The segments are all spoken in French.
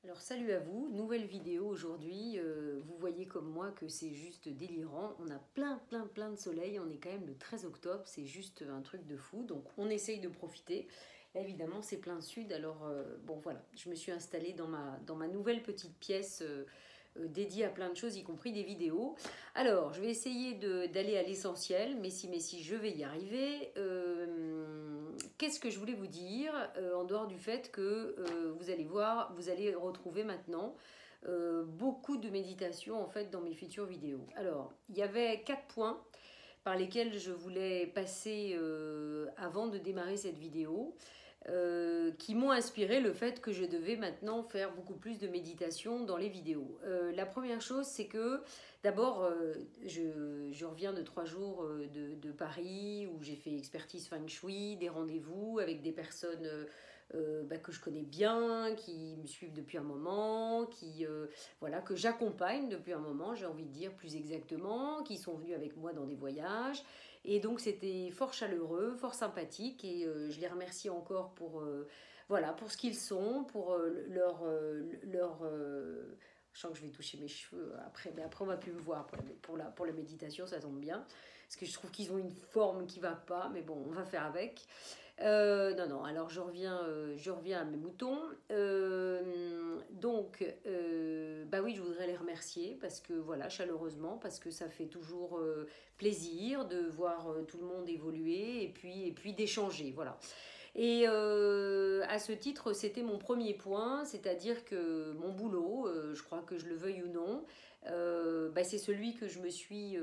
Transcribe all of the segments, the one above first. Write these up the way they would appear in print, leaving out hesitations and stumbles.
Alors salut à vous, nouvelle vidéo aujourd'hui. Vous voyez comme moi que c'est juste délirant. On a plein de soleil, on est quand même le 13 octobre, c'est juste un truc de fou. Donc on essaye de profiter. Là, évidemment c'est plein sud, alors bon voilà, je me suis installée dans ma nouvelle petite pièce dédiée à plein de choses, y compris des vidéos. Alors je vais essayer d'aller à l'essentiel, mais si je vais y arriver. Qu'est-ce que je voulais vous dire en dehors du fait que vous allez voir, vous allez retrouver maintenant beaucoup de méditation en fait dans mes futures vidéos. Alors, il y avait 4 points par lesquels je voulais passer avant de démarrer cette vidéo. Qui m'ont inspiré le fait que je devais maintenant faire beaucoup plus de méditation dans les vidéos. La première chose, c'est que d'abord, je reviens de 3 jours de Paris où j'ai fait expertise feng shui, des rendez-vous avec des personnes que je connais bien, qui me suivent depuis un moment, voilà, que j'accompagne depuis un moment, j'ai envie de dire plus exactement, qui sont venus avec moi dans des voyages. Et donc c'était fort chaleureux, fort sympathique et je les remercie encore voilà, pour ce qu'ils sont, pour je sens que je vais toucher mes cheveux après, mais après on va plus me voir pour la méditation, ça tombe bien. Parce que je trouve qu'ils ont une forme qui va pas, mais bon, on va faire avec. Non, alors je reviens à mes moutons. Bah oui, je voudrais les remercier parce que voilà, chaleureusement, parce que ça fait toujours plaisir de voir tout le monde évoluer et puis d'échanger, voilà. Et à ce titre, c'était mon premier point, c'est-à-dire que mon boulot, je crois que je le veuille ou non, c'est celui que je me suis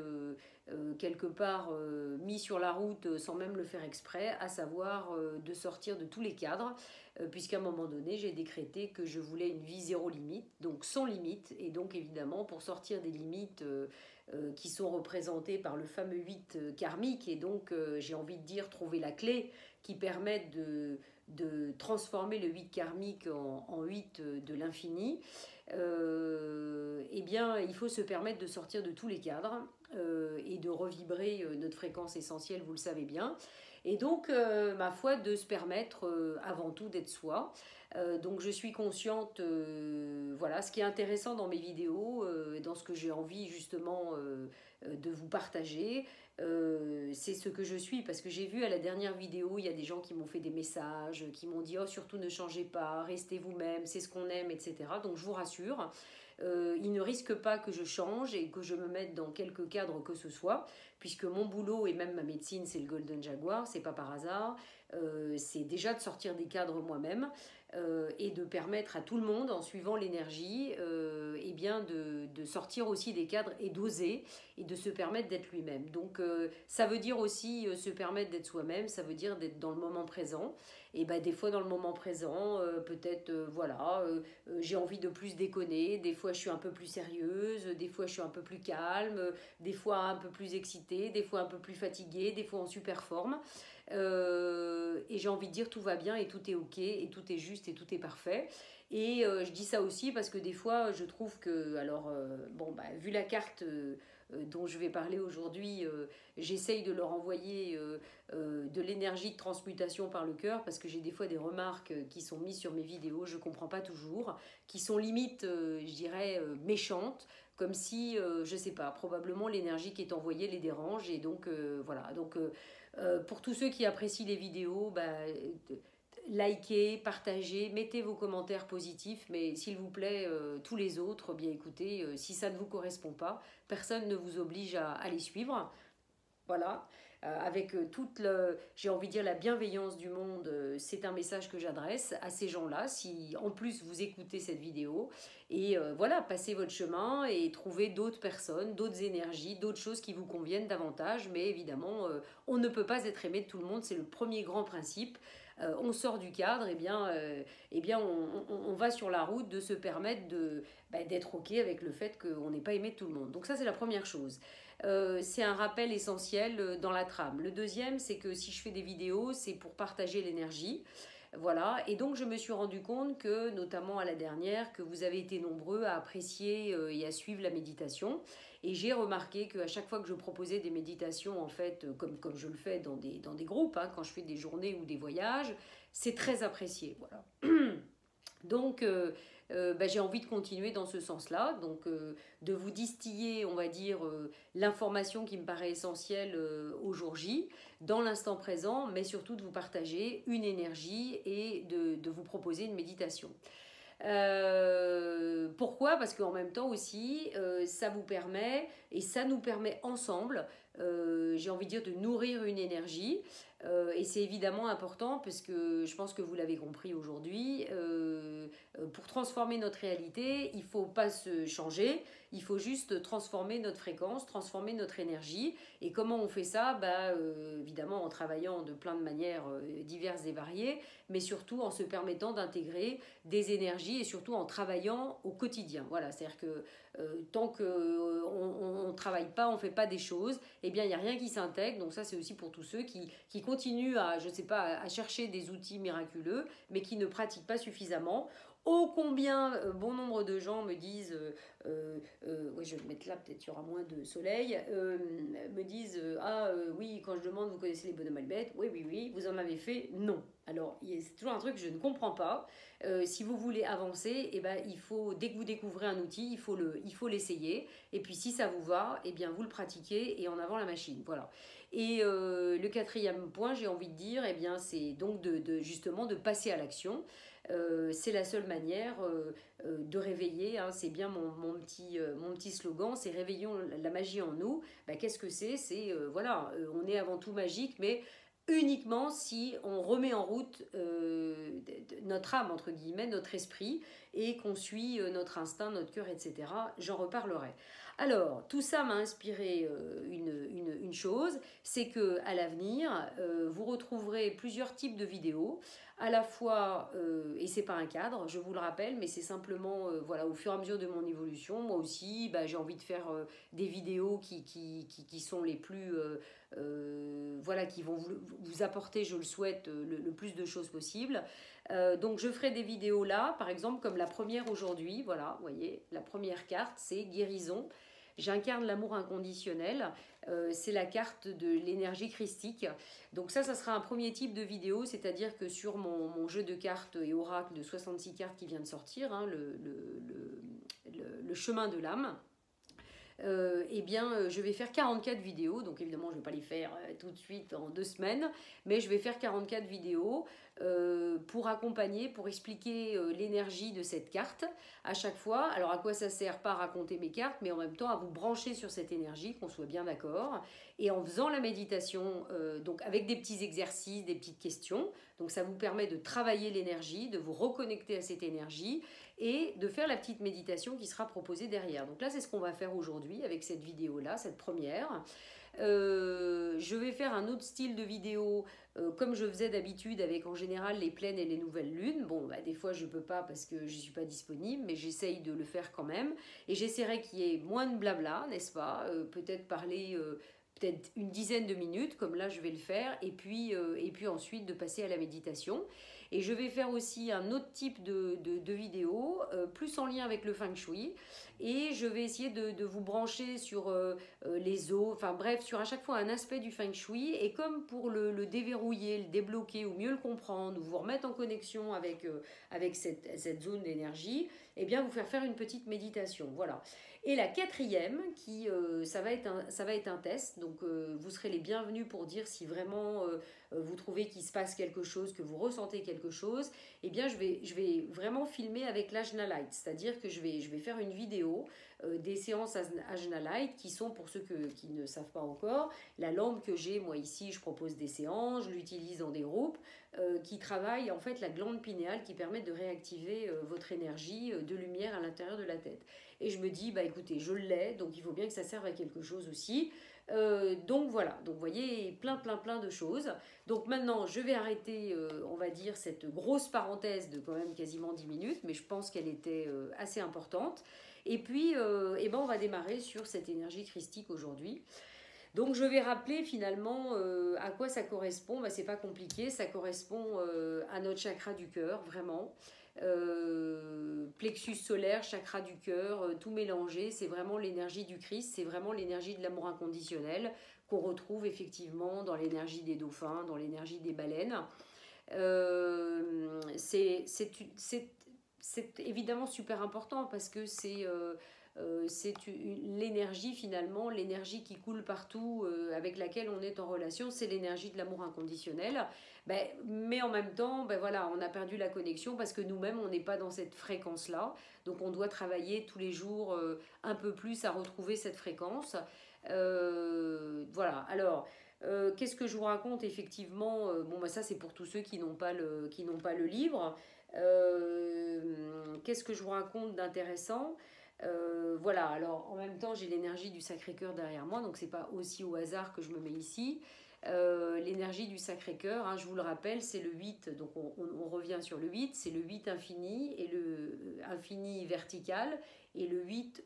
quelque part mis sur la route sans même le faire exprès, à savoir de sortir de tous les cadres, puisqu'à un moment donné, j'ai décrété que je voulais une vie zéro limite, donc sans limite, et donc évidemment pour sortir des limites qui sont représentées par le fameux 8 karmique, et donc j'ai envie de dire trouver la clé qui permettent de transformer le 8 karmique en 8 de l'infini, eh bien, il faut se permettre de sortir de tous les cadres et de revibrer notre fréquence essentielle, vous le savez bien. Et donc, ma foi, de se permettre avant tout d'être soi. Donc, je suis consciente, voilà, ce qui est intéressant dans mes vidéos, dans ce que j'ai envie justement de vous partager, c'est ce que je suis, parce que j'ai vu à la dernière vidéo, il y a des gens qui m'ont fait des messages, qui m'ont dit oh surtout ne changez pas, restez vous-même, c'est ce qu'on aime, etc. Donc je vous rassure, il ne risque pas que je change et que je me mette dans quelque cadre que ce soit, puisque mon boulot et même ma médecine c'est le Golden Jaguar, c'est pas par hasard, c'est déjà de sortir des cadres moi-même. Et de permettre à tout le monde, en suivant l'énergie, eh bien de sortir aussi des cadres et d'oser et de se permettre d'être lui-même. Donc ça veut dire aussi se permettre d'être soi-même, ça veut dire d'être dans le moment présent. Et ben, des fois dans le moment présent, peut-être voilà, j'ai envie de plus déconner, des fois je suis un peu plus sérieuse, des fois je suis un peu plus calme, des fois un peu plus excitée, des fois un peu plus fatiguée, des fois en super forme. Et j'ai envie de dire tout va bien et tout est ok et tout est juste et tout est parfait. Et je dis ça aussi parce que des fois je trouve que, alors vu la carte dont je vais parler aujourd'hui, j'essaye de leur envoyer de l'énergie de transmutation par le cœur, parce que j'ai des fois des remarques qui sont mises sur mes vidéos, je ne comprends pas toujours, qui sont limite, je dirais, méchantes, comme si, je ne sais pas, probablement l'énergie qui est envoyée les dérange. Et donc voilà, donc pour tous ceux qui apprécient les vidéos, likez, partagez, mettez vos commentaires positifs, mais s'il vous plaît, tous les autres, bien écoutez, si ça ne vous correspond pas, personne ne vous oblige à les suivre. Voilà, avec j'ai envie de dire, la bienveillance du monde, c'est un message que j'adresse à ces gens-là. Si en plus vous écoutez cette vidéo, et voilà, passez votre chemin et trouvez d'autres personnes, d'autres énergies, d'autres choses qui vous conviennent davantage. Mais évidemment, on ne peut pas être aimé de tout le monde, c'est le premier grand principe. On sort du cadre, on va sur la route de se permettre d'être ok avec le fait qu'on n'est pas aimé de tout le monde. Donc ça, c'est la première chose. C'est un rappel essentiel dans la trame. Le deuxième, c'est que si je fais des vidéos, c'est pour partager l'énergie. Voilà, et donc je me suis rendu compte que, notamment à la dernière, que vous avez été nombreux à apprécier et à suivre la méditation. Et j'ai remarqué qu'à chaque fois que je proposais des méditations, en fait, comme je le fais dans des groupes, hein, quand je fais des journées ou des voyages, c'est très apprécié. Voilà. Donc, j'ai envie de continuer dans ce sens-là, donc de vous distiller, on va dire, l'information qui me paraît essentielle au jour J, dans l'instant présent, mais surtout de vous partager une énergie et de vous proposer une méditation. Pourquoi? Parce qu'en même temps aussi, ça vous permet, et ça nous permet ensemble, j'ai envie de dire, de nourrir une énergie. Et c'est évidemment important parce que je pense que vous l'avez compris aujourd'hui, pour transformer notre réalité, il ne faut pas se changer, il faut juste transformer notre fréquence, transformer notre énergie. Et comment on fait ça? Évidemment en travaillant de plein de manières diverses et variées, mais surtout en se permettant d'intégrer des énergies et surtout en travaillant au quotidien. Voilà, c'est-à-dire que tant qu'on ne travaille pas, on ne fait pas des choses, eh bien il n'y a rien qui s'intègre. Donc ça c'est aussi pour tous ceux qui continuent à, je sais pas, à chercher des outils miraculeux, mais qui ne pratiquent pas suffisamment. Ô combien bon nombre de gens me disent, ouais, je vais le mettre là, peut-être il y aura moins de soleil, me disent oui, quand je demande, vous connaissez les bonhommes Albert? Oui, oui, oui, vous en avez fait? Non. Alors, c'est toujours un truc que je ne comprends pas. Si vous voulez avancer, eh ben, il faut, dès que vous découvrez un outil, il faut l'essayer. Et puis, si ça vous va, eh bien, vous le pratiquez et en avant la machine. Voilà. Et le quatrième point, j'ai envie de dire, eh bien, c'est donc justement de passer à l'action. C'est la seule manière de réveiller, hein, c'est bien mon petit slogan, c'est réveillons la magie en nous. Qu'est-ce que c'est voilà, on est avant tout magique, mais uniquement si on remet en route notre âme, entre guillemets, notre esprit, et qu'on suit notre instinct, notre cœur, etc. J'en reparlerai. Alors, tout ça m'a inspiré une chose, c'est que à l'avenir, vous retrouverez plusieurs types de vidéos, à la fois, et c'est pas un cadre, je vous le rappelle, mais c'est simplement, voilà, au fur et à mesure de mon évolution, moi aussi, j'ai envie de faire des vidéos qui sont les plus, voilà, qui vont vous apporter, je le souhaite, le plus de choses possible. Donc je ferai des vidéos là, par exemple, comme la première aujourd'hui, voilà, vous voyez, la première carte, c'est guérison. J'incarne l'amour inconditionnel. C'est la carte de l'énergie christique. Donc ça sera un premier type de vidéo, c'est-à-dire que sur mon jeu de cartes et oracle de 66 cartes qui vient de sortir, hein, le chemin de l'âme, je vais faire 44 vidéos. Donc évidemment, je ne vais pas les faire tout de suite en 2 semaines, mais je vais faire 44 vidéos pour accompagner, pour expliquer l'énergie de cette carte à chaque fois. Alors à quoi ça sert? Pas à raconter mes cartes, mais en même temps à vous brancher sur cette énergie, qu'on soit bien d'accord. Et en faisant la méditation, donc avec des petits exercices, des petites questions, donc ça vous permet de travailler l'énergie, de vous reconnecter à cette énergie et de faire la petite méditation qui sera proposée derrière. Donc là, c'est ce qu'on va faire aujourd'hui avec cette vidéo-là, cette première. Je vais faire un autre style de vidéo comme je faisais d'habitude avec en général les pleines et les nouvelles lunes. Bon, des fois je peux pas parce que je suis pas disponible, mais j'essaye de le faire quand même. Et j'essaierai qu'il y ait moins de blabla, n'est-ce pas? Peut-être parler peut-être une dizaine de minutes, comme là je vais le faire, et puis ensuite de passer à la méditation. Et je vais faire aussi un autre type de vidéo, plus en lien avec le feng shui. Et je vais essayer de vous brancher sur les eaux, enfin bref, sur à chaque fois un aspect du feng shui. Et comme pour le déverrouiller, le débloquer, ou mieux le comprendre, ou vous remettre en connexion avec cette zone d'énergie, eh bien vous faire une petite méditation. Voilà. Et la quatrième, ça va être un test, donc vous serez les bienvenus pour dire si vraiment vous trouvez qu'il se passe quelque chose, que vous ressentez quelque chose. Eh bien je vais vraiment filmer avec l'Ajna Light, c'est-à-dire que je vais faire une vidéo des séances Ajna Light qui sont, pour ceux qui ne savent pas encore, la lampe que j'ai, moi ici je propose des séances, je l'utilise dans des groupes qui travaillent en fait la glande pinéale qui permet de réactiver votre énergie de lumière à l'intérieur de la tête. Et je me dis, écoutez, je l'ai, donc il faut bien que ça serve à quelque chose aussi. Donc voilà, donc vous voyez, plein de choses. Donc maintenant, je vais arrêter, on va dire, cette grosse parenthèse de quand même quasiment 10 minutes, mais je pense qu'elle était assez importante. Et puis, on va démarrer sur cette énergie christique aujourd'hui. Donc je vais rappeler finalement à quoi ça correspond. C'est pas compliqué, ça correspond à notre chakra du cœur, vraiment. Plexus solaire, chakra du cœur, tout mélangé, c'est vraiment l'énergie du Christ, c'est vraiment l'énergie de l'amour inconditionnel qu'on retrouve effectivement dans l'énergie des dauphins, dans l'énergie des baleines. C'est c'est évidemment super important parce que c'est l'énergie finalement, l'énergie qui coule partout, avec laquelle on est en relation, c'est l'énergie de l'amour inconditionnel. Ben, mais en même temps, ben voilà, on a perdu la connexion parce que nous-mêmes, on n'est pas dans cette fréquence-là. Donc on doit travailler tous les jours un peu plus à retrouver cette fréquence. Voilà, alors... qu'est-ce que je vous raconte effectivement bon, bah, ça c'est pour tous ceux qui n'ont pas le livre. Qu'est-ce que je vous raconte d'intéressant? Voilà, alors en même temps j'ai l'énergie du Sacré-Cœur derrière moi, donc c'est pas aussi au hasard que je me mets ici. L'énergie du Sacré-Cœur, hein, je vous le rappelle, c'est le 8, donc on revient sur le 8, c'est le 8 infini et le infini vertical et le 8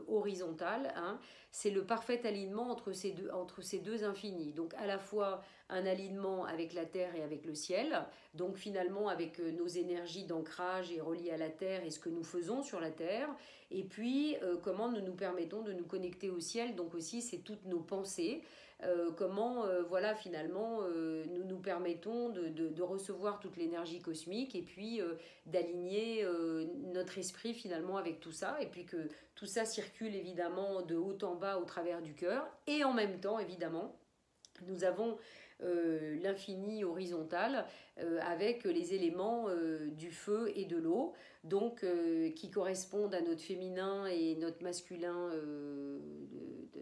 horizontal, hein, c'est le parfait alignement entre ces deux infinis, donc à la fois un alignement avec la terre et avec le ciel, donc finalement avec nos énergies d'ancrage et reliées à la terre et ce que nous faisons sur la terre, et puis comment nous nous permettons de nous connecter au ciel, donc aussi c'est toutes nos pensées, comment voilà finalement nous nous permettons de recevoir toute l'énergie cosmique et puis d'aligner notre esprit finalement avec tout ça, et puis que tout ça circule évidemment de haut en bas au travers du cœur, et en même temps évidemment nous avons l'infini horizontal avec les éléments du feu et de l'eau, donc qui correspondent à notre féminin et notre masculin,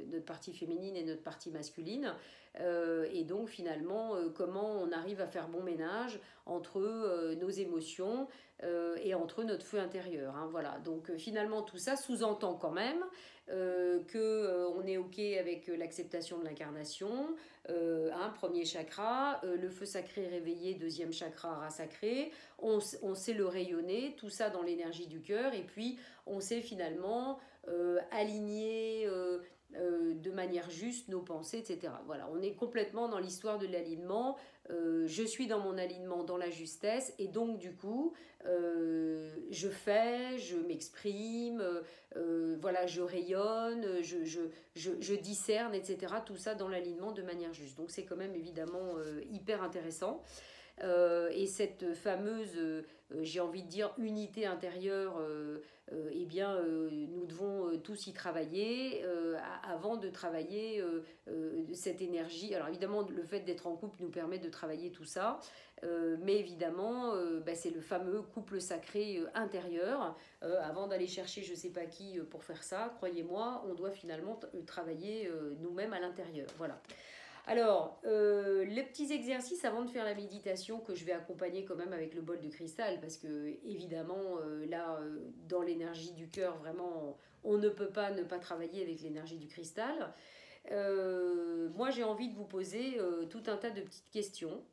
notre partie féminine et notre partie masculine. Et donc finalement, comment on arrive à faire bon ménage entre nos émotions et entre notre feu intérieur. Hein, voilà. Donc finalement, tout ça sous-entend quand même qu'on est OK avec l'acceptation de l'incarnation, un premier chakra, le feu sacré réveillé, deuxième chakra, ras sacré, on sait le rayonner, tout ça dans l'énergie du cœur, et puis on sait finalement aligner de manière juste nos pensées, etc. Voilà, on est complètement dans l'histoire de l'alignement. Je suis dans mon alignement, dans la justesse, et donc du coup, je fais, je m'exprime, voilà, je rayonne, je discerne, etc. Tout ça dans l'alignement de manière juste. Donc c'est quand même évidemment hyper intéressant. Et cette fameuse, j'ai envie de dire, unité intérieure, eh bien, nous devons tous y travailler avant de travailler cette énergie. Alors évidemment, le fait d'être en couple nous permet de travailler tout ça, mais évidemment, bah, c'est le fameux couple sacré intérieur. Avant d'aller chercher je ne sais pas qui pour faire ça, croyez-moi, on doit finalement travailler nous-mêmes à l'intérieur. Voilà. Alors, les petits exercices avant de faire la méditation que je vais accompagner quand même avec le bol de cristal, parce que évidemment, là, dans l'énergie du cœur, vraiment, on ne peut pas ne pas travailler avec l'énergie du cristal. Moi, j'ai envie de vous poser tout un tas de petites questions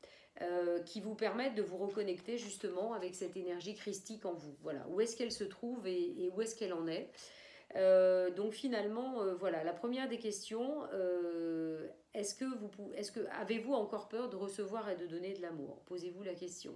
qui vous permettent de vous reconnecter justement avec cette énergie christique en vous. Voilà, où est-ce qu'elle se trouve et où est-ce qu'elle en est. Donc finalement, voilà, la première des questions, avez-vous encore peur de recevoir et de donner de l'amour? Posez-vous la question.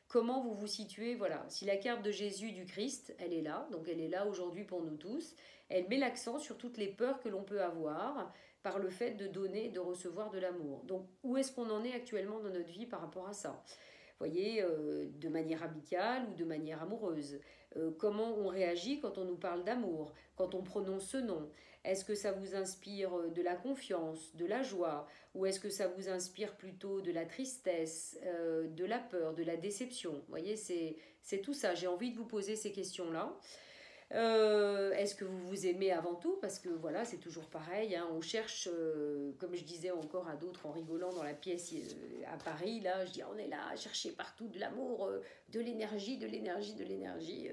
Comment vous vous situez? Voilà, si la carte de Jésus du Christ, elle est là, donc elle est là aujourd'hui pour nous tous, elle met l'accent sur toutes les peurs que l'on peut avoir par le fait de donner et de recevoir de l'amour. Donc où est-ce qu'on en est actuellement dans notre vie par rapport à ça? Voyez, de manière amicale ou de manière amoureuse. Comment on réagit quand on nous parle d'amour, quand on prononce ce nom? Est-ce que ça vous inspire de la confiance, de la joie, ou est-ce que ça vous inspire plutôt de la tristesse, de la peur, de la déception? Voyez, c'est tout ça. J'ai envie de vous poser ces questions-là. Est-ce que vous vous aimez avant tout? Parce que voilà, c'est toujours pareil, hein, on cherche, comme je disais encore à d'autres en rigolant dans la pièce à Paris, là, je dis on est là à chercher partout de l'amour, de l'énergie, de l'énergie, de l'énergie.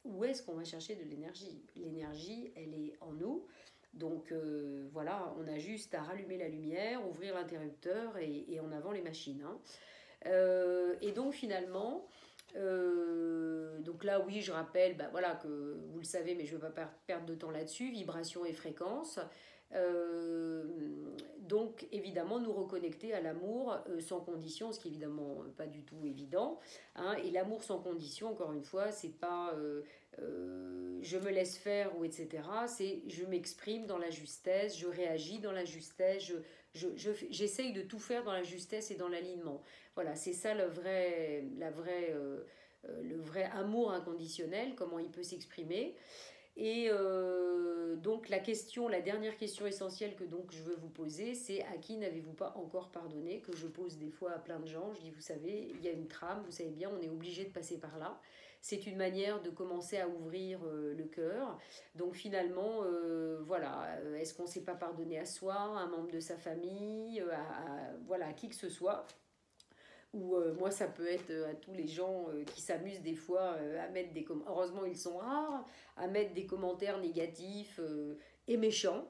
Où est-ce qu'on va chercher de l'énergie? L'énergie, elle est en nous. Donc voilà, on a juste à rallumer la lumière, ouvrir l'interrupteur et en avant les machines. Hein. Et donc finalement, donc là oui je rappelle bah, voilà, que vous le savez mais je ne veux pas perdre de temps là-dessus, vibration et fréquence. Donc évidemment nous reconnecter à l'amour sans condition, ce qui est évidemment pas du tout évident, hein. Et l'amour sans condition, encore une fois, c'est pas je me laisse faire ou etc. C'est je m'exprime dans la justesse, je réagis dans la justesse, j'essaye de tout faire dans la justesse et dans l'alignement. Voilà, c'est ça la vraie le vrai amour inconditionnel, comment il peut s'exprimer. Et donc la dernière question essentielle que donc je veux vous poser, c'est à qui n'avez-vous pas encore pardonné, que je pose des fois à plein de gens. Je dis, vous savez, il y a une trame, vous savez bien, on est obligé de passer par là. C'est une manière de commencer à ouvrir le cœur. Donc finalement, voilà, est-ce qu'on ne s'est pas pardonné à soi, à un membre de sa famille, voilà, à qui que ce soit, ou moi ça peut être à tous les gens qui s'amusent des fois à mettre des commentaires, heureusement ils sont rares, à mettre des commentaires négatifs et méchants,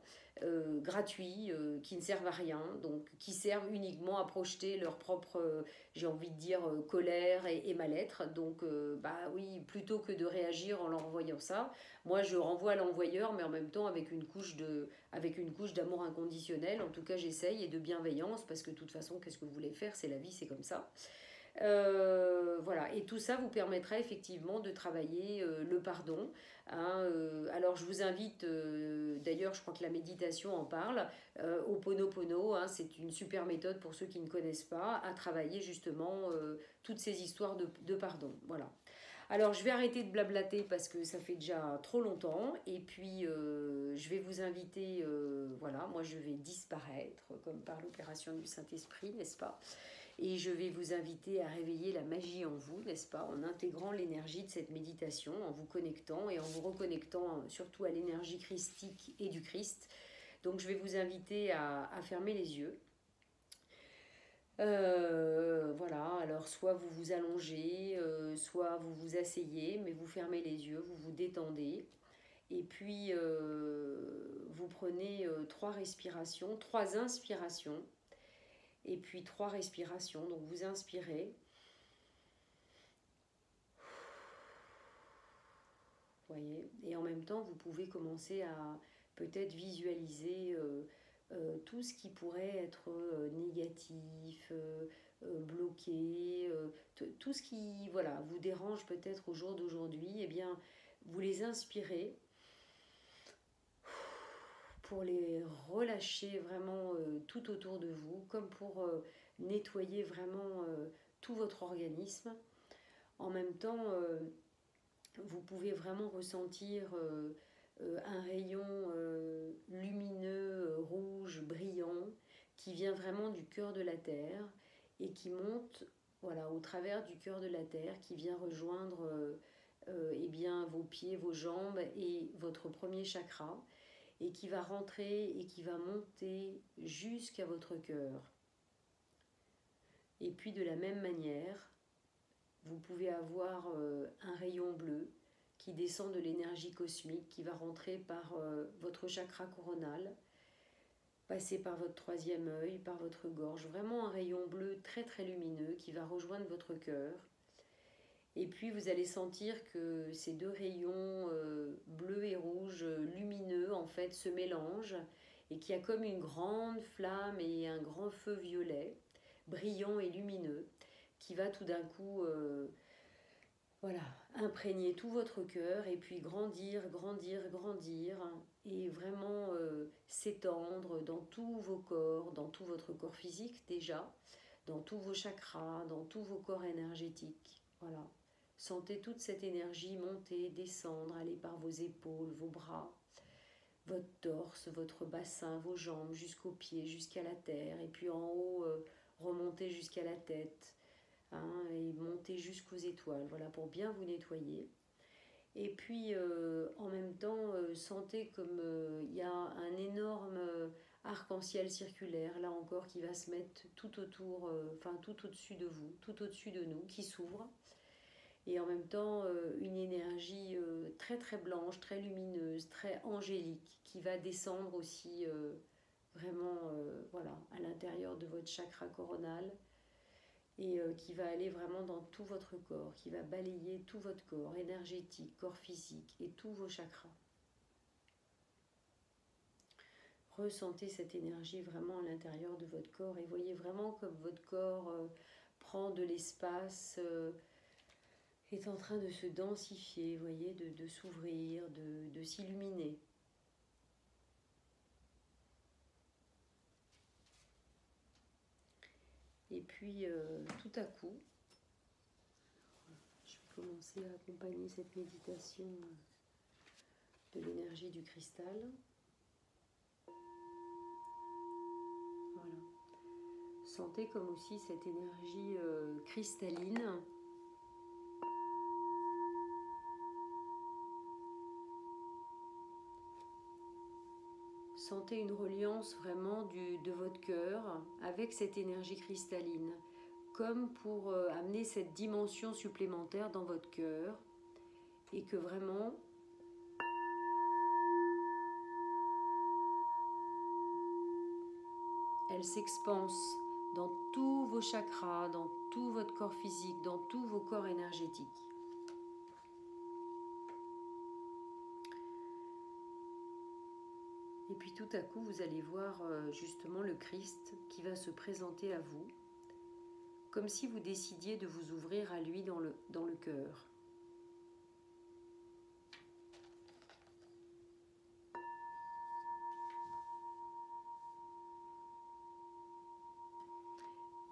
gratuits, qui ne servent à rien, donc qui servent uniquement à projeter leur propre, j'ai envie de dire, colère et mal-être. Donc bah oui, plutôt que de réagir en leur envoyant ça, moi je renvoie à l'envoyeur, mais en même temps avec une couche d'amour inconditionnel. En tout cas j'essaye, et de bienveillance, parce que de toute façon qu'est-ce que vous voulez faire, c'est la vie, c'est comme ça. Voilà, et tout ça vous permettra effectivement de travailler le pardon. Hein, alors je vous invite, d'ailleurs je crois que la méditation en parle, au Ponopono, hein, c'est une super méthode pour ceux qui ne connaissent pas, à travailler justement toutes ces histoires de pardon. Voilà. Alors je vais arrêter de blablater parce que ça fait déjà trop longtemps, et puis je vais vous inviter, voilà, moi je vais disparaître comme par l'opération du Saint-Esprit, n'est-ce pas? Et je vais vous inviter à réveiller la magie en vous, n'est-ce pas, en intégrant l'énergie de cette méditation, en vous connectant et en vous reconnectant surtout à l'énergie christique et du Christ. Donc je vais vous inviter à fermer les yeux. Voilà, alors soit vous vous allongez, soit vous vous asseyez, mais vous fermez les yeux, vous vous détendez. Et puis vous prenez 3 respirations, 3 inspirations, et puis 3 respirations. Donc vous inspirez, voyez, et en même temps vous pouvez commencer à peut-être visualiser tout ce qui pourrait être négatif, bloqué, tout ce qui, voilà, vous dérange peut-être au jour d'aujourd'hui. Eh bien vous les inspirez pour les relâcher vraiment tout autour de vous, comme pour nettoyer vraiment tout votre organisme. En même temps, vous pouvez vraiment ressentir un rayon lumineux, rouge, brillant, qui vient vraiment du cœur de la Terre et qui monte, voilà, au travers du cœur de la Terre, qui vient rejoindre eh bien, vos pieds, vos jambes et votre premier chakra, et qui va rentrer et qui va monter jusqu'à votre cœur. Et puis de la même manière, vous pouvez avoir un rayon bleu qui descend de l'énergie cosmique, qui va rentrer par votre chakra coronal, passer par votre troisième œil, par votre gorge, vraiment un rayon bleu très très lumineux qui va rejoindre votre cœur. Et puis vous allez sentir que ces 2 rayons bleus et rouges lumineux en fait se mélangent, et qu'il y a comme une grande flamme et un grand feu violet, brillant et lumineux, qui va tout d'un coup voilà, imprégner tout votre cœur, et puis grandir, grandir, grandir, et vraiment s'étendre dans tous vos corps, dans tout votre corps physique déjà, dans tous vos chakras, dans tous vos corps énergétiques. Voilà. Sentez toute cette énergie monter, descendre, aller par vos épaules, vos bras, votre torse, votre bassin, vos jambes, jusqu'aux pieds, jusqu'à la terre, et puis en haut, remonter jusqu'à la tête, hein, et monter jusqu'aux étoiles, voilà, pour bien vous nettoyer. Et puis en même temps, sentez comme il y a un énorme arc-en-ciel circulaire, là encore, qui va se mettre tout autour, enfin tout au-dessus de vous, tout au-dessus de nous, qui s'ouvre. Et en même temps, une énergie très très blanche, très lumineuse, très angélique, qui va descendre aussi vraiment voilà, à l'intérieur de votre chakra coronal, et qui va aller vraiment dans tout votre corps, qui va balayer tout votre corps énergétique, corps physique et tous vos chakras. Ressentez cette énergie vraiment à l'intérieur de votre corps, et voyez vraiment comme votre corps prend de l'espace, est en train de se densifier, voyez, de s'ouvrir, de s'illuminer. Et puis tout à coup, je vais commencer à accompagner cette méditation de l'énergie du cristal. Voilà. Sentez comme aussi cette énergie cristalline sentez une reliance vraiment de votre cœur avec cette énergie cristalline, comme pour amener cette dimension supplémentaire dans votre cœur et que vraiment elle s'expanse dans tous vos chakras, dans tout votre corps physique, dans tous vos corps énergétiques. Et puis tout à coup, vous allez voir justement le Christ qui va se présenter à vous, comme si vous décidiez de vous ouvrir à lui dans le cœur.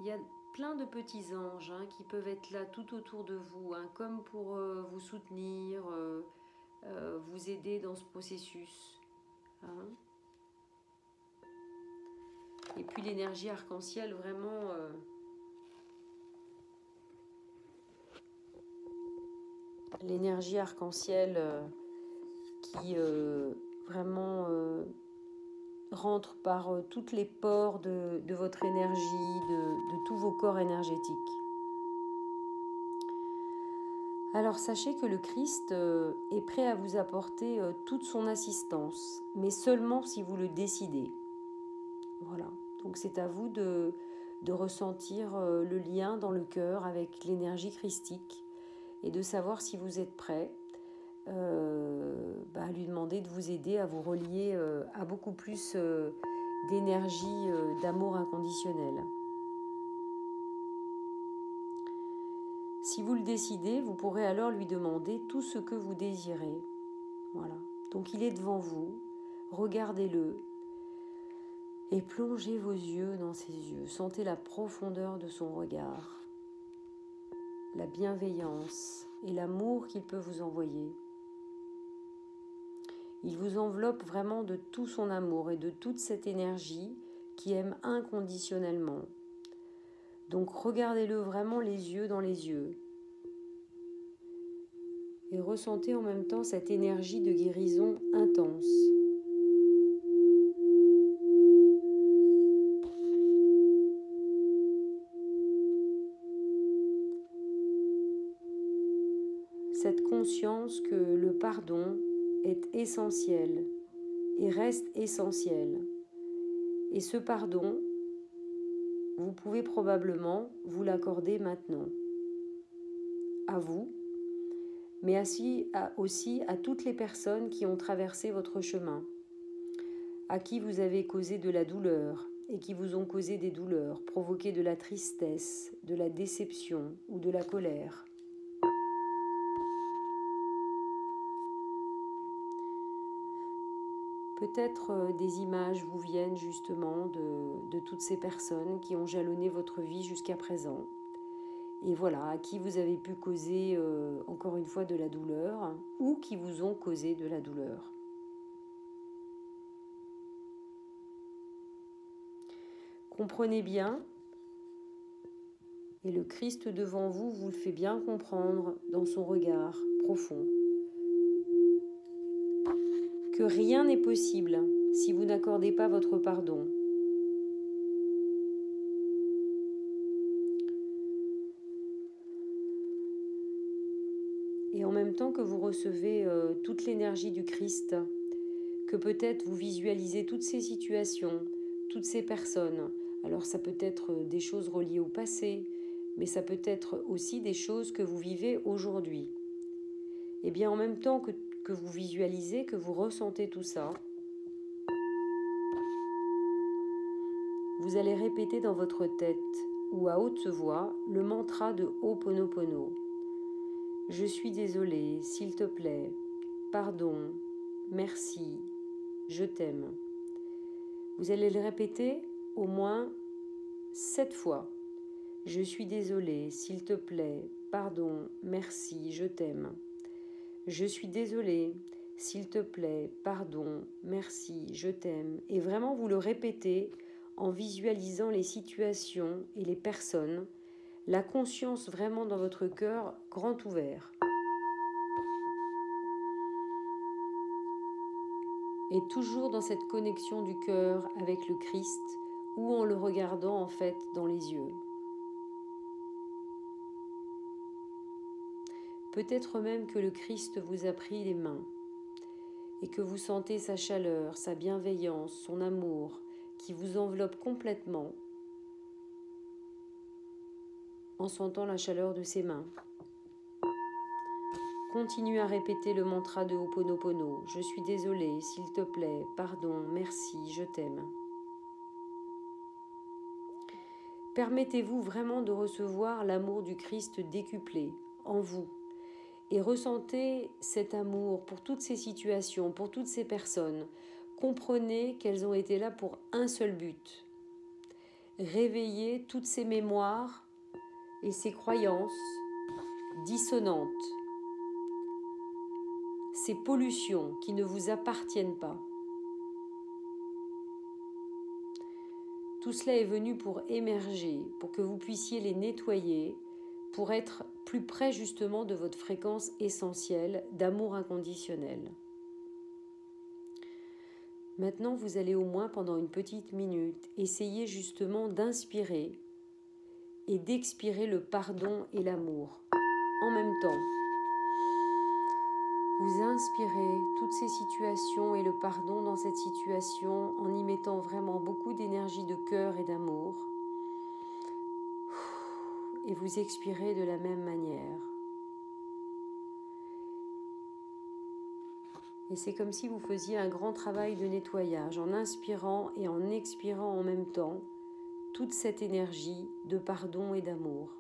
Il y a plein de petits anges qui peuvent être là tout autour de vous, comme pour vous soutenir, vous aider dans ce processus. Et puis l'énergie arc-en-ciel, vraiment, l'énergie arc-en-ciel qui vraiment rentre par toutes les pores de votre énergie, de tous vos corps énergétiques. Alors sachez que le Christ est prêt à vous apporter toute son assistance, mais seulement si vous le décidez. Voilà, donc c'est à vous de ressentir le lien dans le cœur avec l'énergie christique et de savoir si vous êtes prêt à lui demander de vous aider à vous relier à beaucoup plus d'énergie, d'amour inconditionnel. Si vous le décidez, vous pourrez alors lui demander tout ce que vous désirez. Voilà. Donc il est devant vous, regardez-le et plongez vos yeux dans ses yeux. Sentez la profondeur de son regard, la bienveillance et l'amour qu'il peut vous envoyer. Il vous enveloppe vraiment de tout son amour et de toute cette énergie qui aime inconditionnellement. Donc regardez-le vraiment les yeux dans les yeux et ressentez en même temps cette énergie de guérison intense. Cette conscience que le pardon est essentiel et reste essentiel. Et ce pardon, vous pouvez probablement vous l'accorder maintenant. À vous, mais aussi à toutes les personnes qui ont traversé votre chemin, à qui vous avez causé de la douleur et qui vous ont causé des douleurs, provoqué de la tristesse, de la déception ou de la colère. Peut-être des images vous viennent justement de toutes ces personnes qui ont jalonné votre vie jusqu'à présent. Et voilà, à qui vous avez pu causer encore une fois de la douleur ou qui vous ont causé de la douleur. Comprenez bien, et le Christ devant vous vous le fait bien comprendre dans son regard profond, que rien n'est possible si vous n'accordez pas votre pardon. Et en même temps que vous recevez toute l'énergie du Christ, que peut-être vous visualisez toutes ces situations, toutes ces personnes. Alors ça peut être des choses reliées au passé, mais ça peut être aussi des choses que vous vivez aujourd'hui. Et bien en même temps que vous visualisez, que vous ressentez tout ça, vous allez répéter dans votre tête ou à haute voix le mantra de Ho'oponopono. Je suis désolé, s'il te plaît, pardon, merci, je t'aime. Vous allez le répéter au moins 7 fois. Je suis désolé, s'il te plaît, pardon, merci, je t'aime. Je suis désolée, s'il te plaît, pardon, merci, je t'aime. Et vraiment, vous le répétez en visualisant les situations et les personnes, la conscience vraiment dans votre cœur grand ouvert. Et toujours dans cette connexion du cœur avec le Christ ou en le regardant en fait dans les yeux. Peut-être même que le Christ vous a pris les mains et que vous sentez sa chaleur, sa bienveillance, son amour qui vous enveloppe complètement en sentant la chaleur de ses mains. Continue à répéter le mantra de Ho'oponopono. Je suis désolée, s'il te plaît, pardon, merci, je t'aime. Permettez-vous vraiment de recevoir l'amour du Christ décuplé en vous et ressentez cet amour pour toutes ces situations, pour toutes ces personnes. Comprenez qu'elles ont été là pour un seul but. Réveiller toutes ces mémoires et ces croyances dissonantes, ces pollutions qui ne vous appartiennent pas. Tout cela est venu pour émerger, pour que vous puissiez les nettoyer, pour être plus près justement de votre fréquence essentielle d'amour inconditionnel. Maintenant, vous allez au moins pendant une petite minute essayer justement d'inspirer et d'expirer le pardon et l'amour en même temps. Vous inspirez toutes ces situations et le pardon dans cette situation en y mettant vraiment beaucoup d'énergie de cœur et d'amour. Et vous expirez de la même manière. Et c'est comme si vous faisiez un grand travail de nettoyage en inspirant et en expirant en même temps toute cette énergie de pardon et d'amour.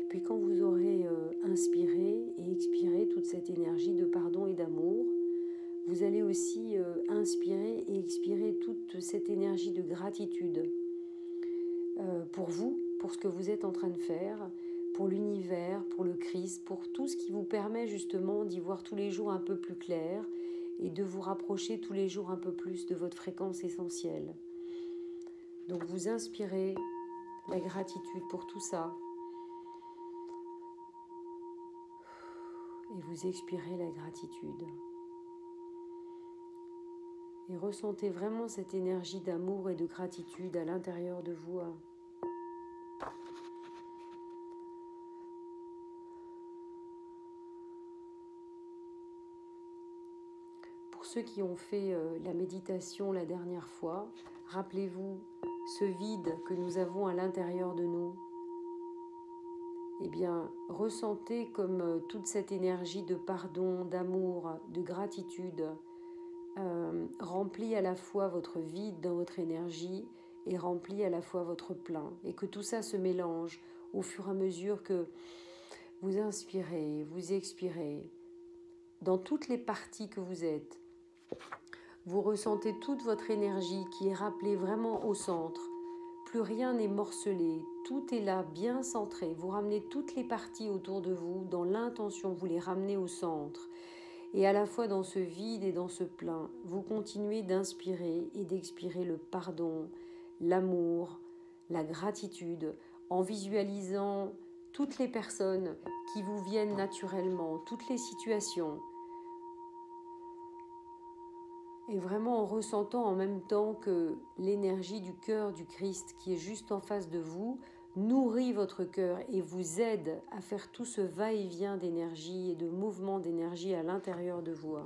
Puis quand vous aurez inspiré et expiré toute cette énergie de pardon et d'amour, vous allez aussi inspirer et expirer toute cette énergie de gratitude pour vous, pour ce que vous êtes en train de faire, pour l'univers, pour le Christ, pour tout ce qui vous permet justement d'y voir tous les jours un peu plus clair et de vous rapprocher tous les jours un peu plus de votre fréquence essentielle. Donc vous inspirez la gratitude pour tout ça. Et vous expirez la gratitude. Et ressentez vraiment cette énergie d'amour et de gratitude à l'intérieur de vous. Pour ceux qui ont fait la méditation la dernière fois, rappelez-vous ce vide que nous avons à l'intérieur de nous. Eh bien, ressentez comme toute cette énergie de pardon, d'amour, de gratitude remplit à la fois votre vide dans votre énergie et remplit à la fois votre plein. Et que tout ça se mélange au fur et à mesure que vous inspirez, vous expirez. Dans toutes les parties que vous êtes, vous ressentez toute votre énergie qui est rappelée vraiment au centre. Plus rien n'est morcelé, tout est là, bien centré. Vous ramenez toutes les parties autour de vous, dans l'intention, vous les ramenez au centre. Et à la fois dans ce vide et dans ce plein, vous continuez d'inspirer et d'expirer le pardon, l'amour, la gratitude, en visualisant toutes les personnes qui vous viennent naturellement, toutes les situations. Et vraiment en ressentant en même temps que l'énergie du cœur du Christ qui est juste en face de vous nourrit votre cœur et vous aide à faire tout ce va-et-vient d'énergie et de mouvement d'énergie à l'intérieur de vous.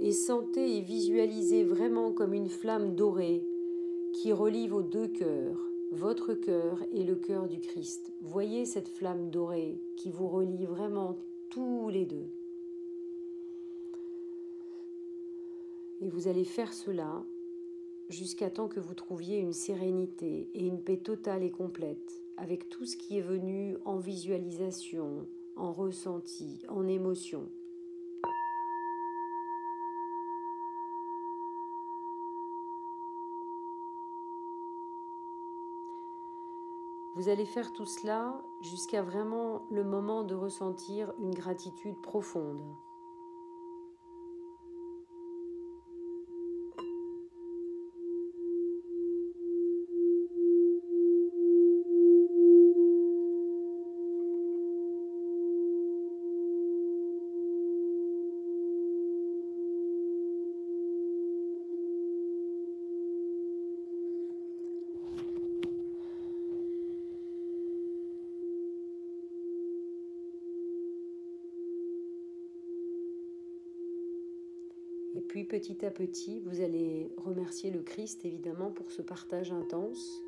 Et sentez et visualisez vraiment comme une flamme dorée qui relie vos deux cœurs, votre cœur et le cœur du Christ. Voyez cette flamme dorée qui vous relie vraiment tous les deux. Et vous allez faire cela jusqu'à temps que vous trouviez une sérénité et une paix totale et complète, avec tout ce qui est venu en visualisation, en ressenti, en émotion. Vous allez faire tout cela jusqu'à vraiment le moment de ressentir une gratitude profonde. Et puis petit à petit, vous allez remercier le Christ évidemment pour ce partage intense.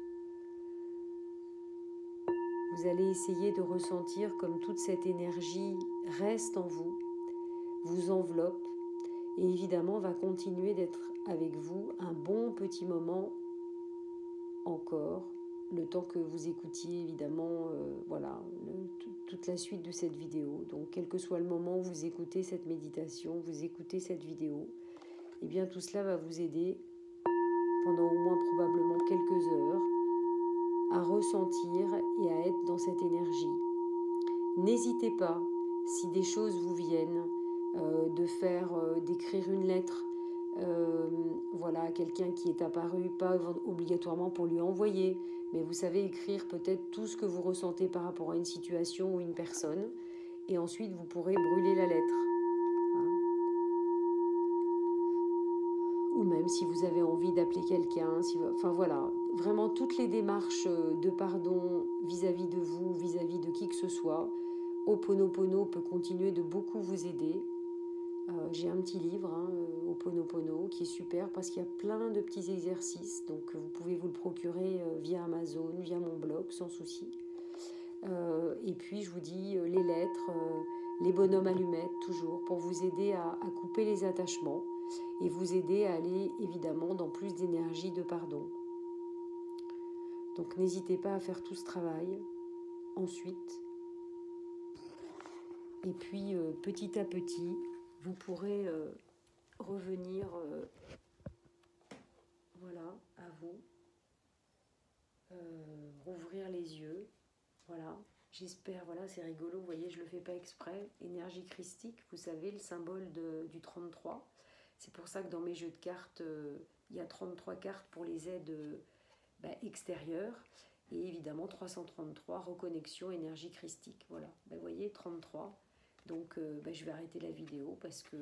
Vous allez essayer de ressentir comme toute cette énergie reste en vous, vous enveloppe et évidemment va continuer d'être avec vous un bon petit moment encore, le temps que vous écoutiez évidemment toute la suite de cette vidéo. Donc quel que soit le moment où vous écoutez cette méditation, vous écoutez cette vidéo, et bien tout cela va vous aider pendant au moins probablement quelques heures à ressentir et à être dans cette énergie. N'hésitez pas, si des choses vous viennent, d'écrire une lettre à quelqu'un qui est apparu, pas obligatoirement pour lui envoyer, mais vous savez écrire peut-être tout ce que vous ressentez par rapport à une situation ou une personne, et ensuite vous pourrez brûler la lettre. Ou même si vous avez envie d'appeler quelqu'un, vraiment toutes les démarches de pardon vis-à-vis de vous, vis-à-vis de qui que ce soit, Ho'oponopono peut continuer de beaucoup vous aider. J'ai un petit livre, Ho'oponopono, qui est super parce qu'il y a plein de petits exercices, donc vous pouvez vous le procurer via Amazon, via mon blog, sans souci. Et puis je vous dis les lettres, les bonhommes allumettes, toujours, pour vous aider à couper les attachements et vous aider à aller évidemment dans plus d'énergie de pardon. Donc n'hésitez pas à faire tout ce travail ensuite. Et puis petit à petit, vous pourrez revenir à vous, rouvrir les yeux. Voilà, j'espère, c'est rigolo, vous voyez, je ne le fais pas exprès. Énergie christique, vous savez, le symbole du 33. C'est pour ça que dans mes jeux de cartes, il y a 33 cartes pour les aides extérieures. Et évidemment, 333, reconnexion, énergie christique. Voilà, vous voyez, 33. Donc, je vais arrêter la vidéo parce que,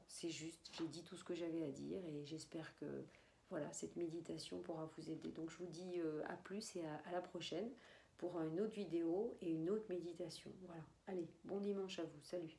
c'est juste, j'ai dit tout ce que j'avais à dire et j'espère que, cette méditation pourra vous aider. Donc, je vous dis à plus et à la prochaine pour une autre vidéo et une autre méditation. Voilà, allez, bon dimanche à vous, salut.